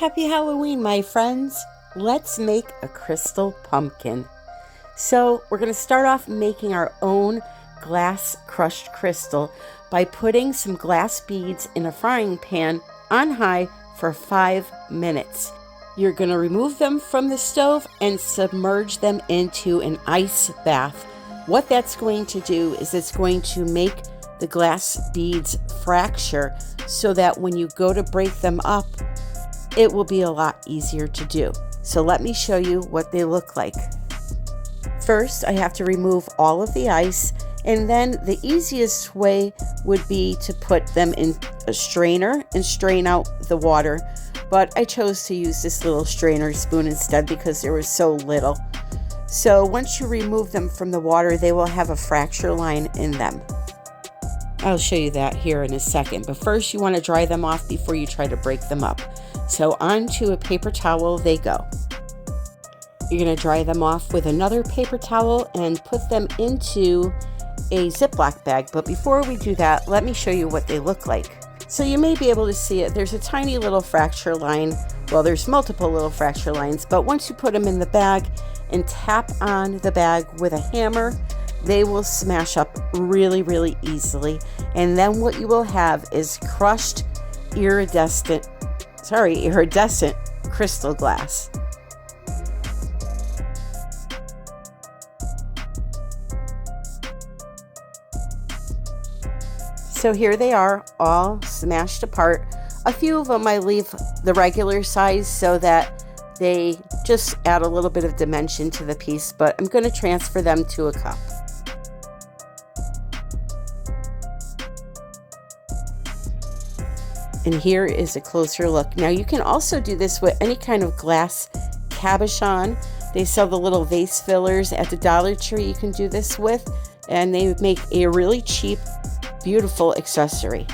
Happy Halloween, my friends. Let's make a crystal pumpkin. So we're going to start off making our own glass crushed crystal by putting some glass beads in a frying pan on high for 5 minutes. You're going to remove them from the stove and submerge them into an ice bath. What that's going to do is it's going to make the glass beads fracture so that when you go to break them up, it will be a lot easier to do. So let me show you what they look like. First, I have to remove all of the ice, and then the easiest way would be to put them in a strainer and strain out the water. But I chose to use this little strainer spoon instead because there was so little. So once you remove them from the water, they will have a fracture line in them. I'll show you that here in a second, but first you want to dry them off before you try to break them up. So onto a paper towel they go. You're going to dry them off with another paper towel and put them into a Ziploc bag. But before we do that, let me show you what they look like. So you may be able to see it. There's a tiny little fracture line. Well, there's multiple little fracture lines, but once you put them in the bag and tap on the bag with a hammer, they will smash up really, really easily. And then what you will have is crushed iridescent crystal glass. So here they are, all smashed apart. A few of them I leave the regular size so that they just add a little bit of dimension to the piece, but I'm going to transfer them to a cup. And here is a closer look. Now you can also do this with any kind of glass cabochon. They sell the little vase fillers at the Dollar Tree you can do this with, and they make a really cheap, beautiful accessory.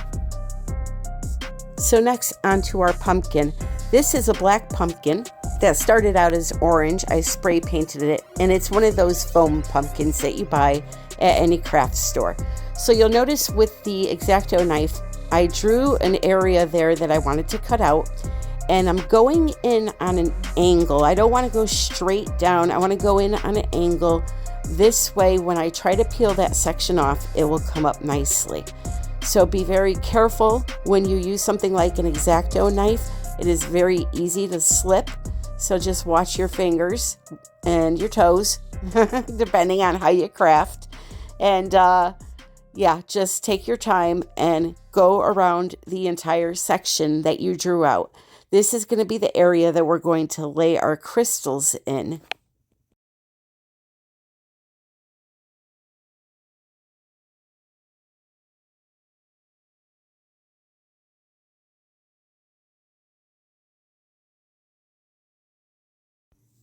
So next, onto our pumpkin. This is a black pumpkin that started out as orange. I spray painted it, and it's one of those foam pumpkins that you buy at any craft store. So you'll notice with the X-Acto knife, I drew an area there that I wanted to cut out, and I'm going in on an angle. I don't want to go straight down. I want to go in on an angle. This way, when I try to peel that section off, it will come up nicely. So be very careful when you use something like an X-Acto knife. It is very easy to slip. So just watch your fingers and your toes, depending on how you craft. And yeah, just take your time and go around the entire section that you drew out. This is going to be the area that we're going to lay our crystals in.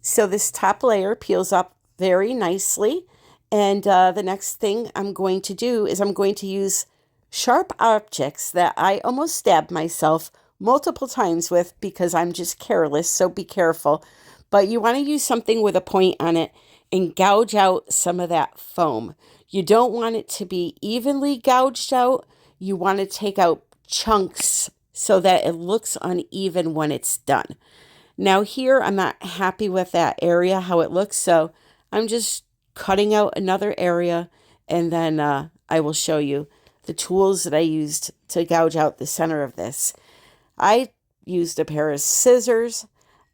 So this top layer peels up very nicely. And the next thing I'm going to do is I'm going to use sharp objects that I almost stabbed myself multiple times with because I'm just careless, so be careful. But you want to use something with a point on it and gouge out some of that foam. You don't want it to be evenly gouged out. You want to take out chunks so that it looks uneven when it's done. Now here, I'm not happy with that area, how it looks, so I'm just cutting out another area, and then I will show you the tools that I used to gouge out the center of this. I used a pair of scissors.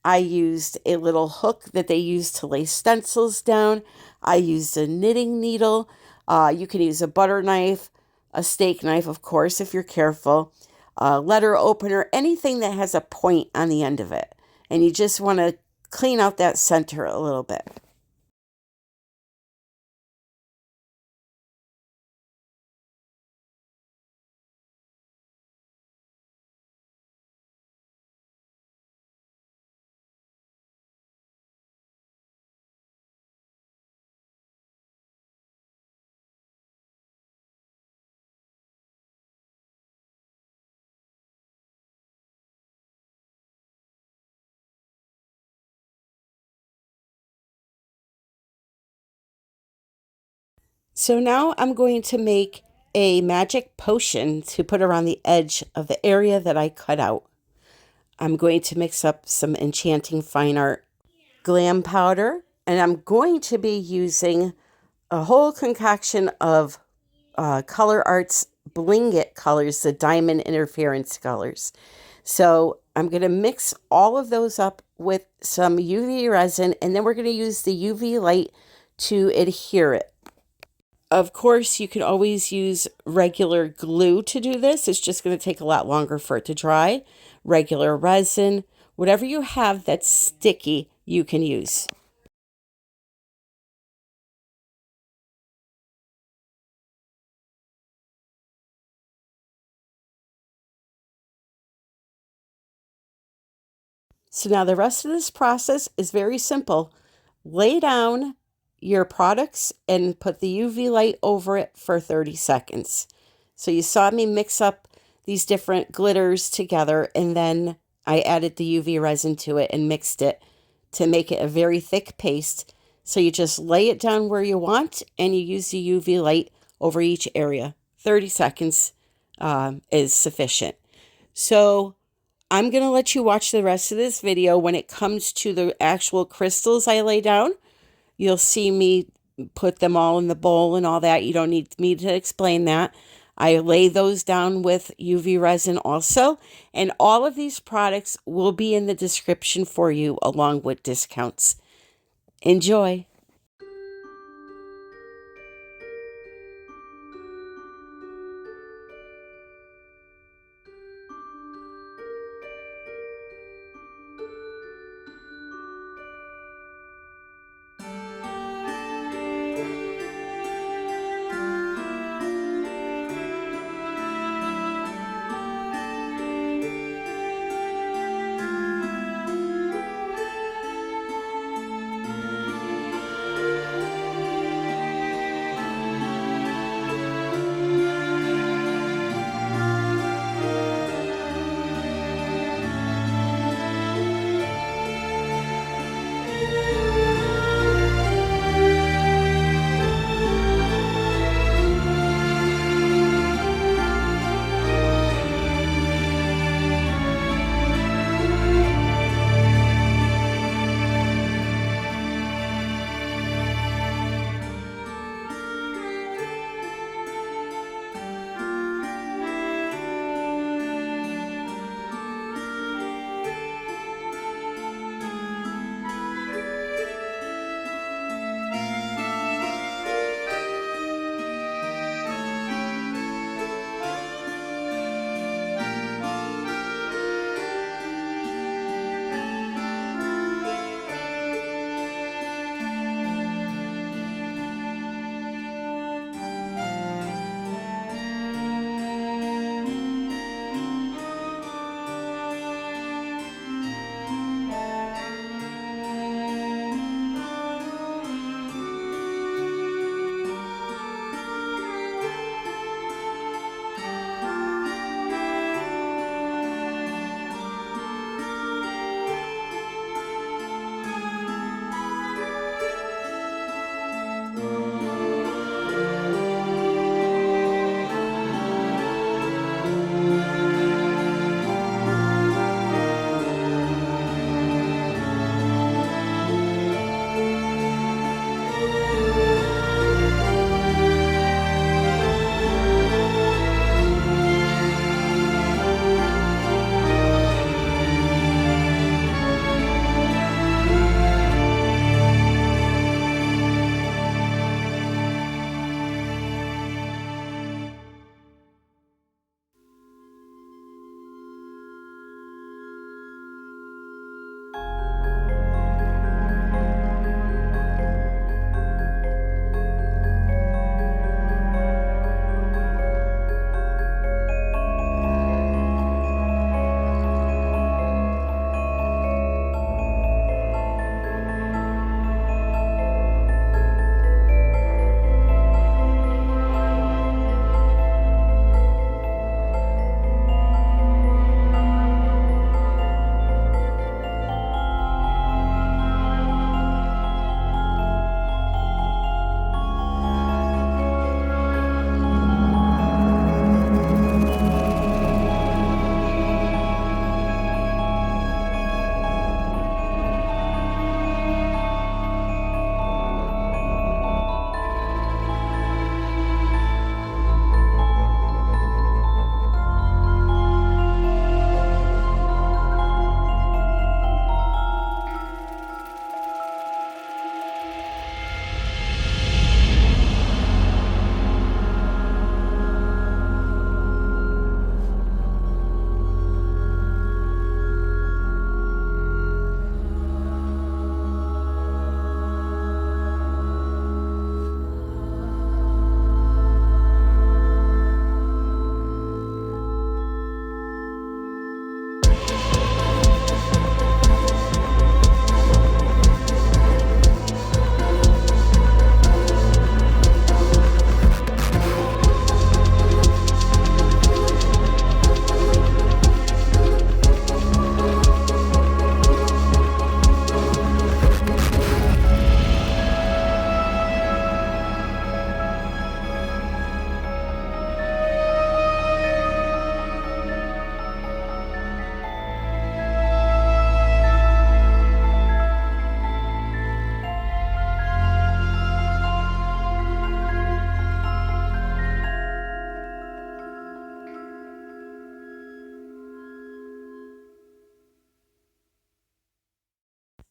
I used a little hook that they use to lay stencils down. I used a knitting needle. You can use a butter knife, a steak knife, of course, if you're careful, a letter opener, anything that has a point on the end of it. And you just want to clean out that center a little bit. So now I'm going to make a magic potion to put around the edge of the area that I cut out. I'm going to mix up some Enchanting Fine Art glam powder, and I'm going to be using a whole concoction of Colourarte's Bling It colors, the diamond interference colors. So I'm going to mix all of those up with some UV resin, and then we're going to use the UV light to adhere it. Of course, you can always use regular glue to do this. It's just going to take a lot longer for it to dry. Regular resin, whatever you have that's sticky, you can use. So now the rest of this process is very simple. Lay down your products and put the UV light over it for 30 seconds. So you saw me mix up these different glitters together, and then I added the UV resin to it and mixed it to make it a very thick paste. So you just lay it down where you want and you use the UV light over each area. 30 seconds is sufficient. So I'm going to let you watch the rest of this video. When it comes to the actual crystals I lay down, you'll see me put them all in the bowl and all that. You don't need me to explain that. I lay those down with UV resin also. And all of these products will be in the description for you along with discounts. Enjoy.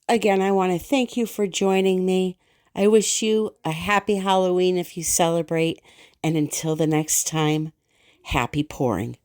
again, I want to thank you for joining me. I wish you a happy Halloween if you celebrate. And until the next time, happy pouring.